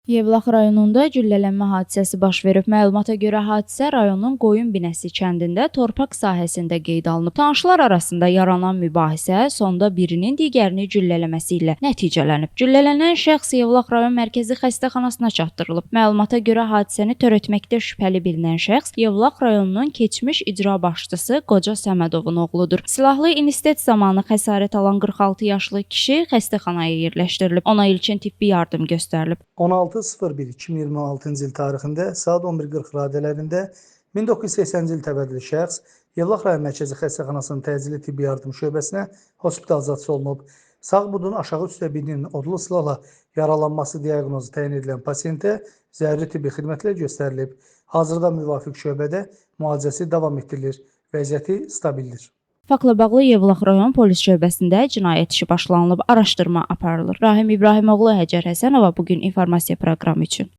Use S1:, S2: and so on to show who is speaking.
S1: Yevlax rayonunda güllələnmə hadisəsi baş verib. Məlumata görə hadisə rayonun Qoyunbinəsi kəndində torpaq sahəsində qeydə alınıb. Tanışlar arasında yaranan mübahisə sonda birinin digərini güllələməsi ilə nəticələnib. Güllələnən şəxs Yevlax rayon mərkəzi xəstəxanasına çatdırılıb. Məlumata görə hadisəni törətməkdə şübhəli bilinən şəxs Yevlax rayonunun keçmiş icra başçısı Qoca Səmədovun oğludur. Silahlı insitət zamanı xəsarət alan 46 yaşlı kişi xəstəxanaya yerləşdirilib. Ona ilkin tibbi yardım göstərilib.
S2: 16.01.2026-cı il tarixində saat 11:40 radələrində 1980-ci il təvəllüdlü şəxs Yevlax rayon mərkəzi xəstəxanasının təcili tibbi yardım şöbəsinə hospitalizasiya olunub. Sağ budun aşağı üstə birinin odlu silahla yaralanması diaqnozu təyin edilən pasiyentə zəruri tibbi xidmətlər göstərilib. Hazırda müvafiq şöbədə müalicəsi davam etdirilir. Vəziyyəti stabildir.
S1: Faktla bağlı Yevlax rayon polis şöbəsində cinayət işi başlanılıb, araşdırma aparılır. Rahim İbrahimoğlu, Həcər Həsənova bugün informasiya proqramı üçün.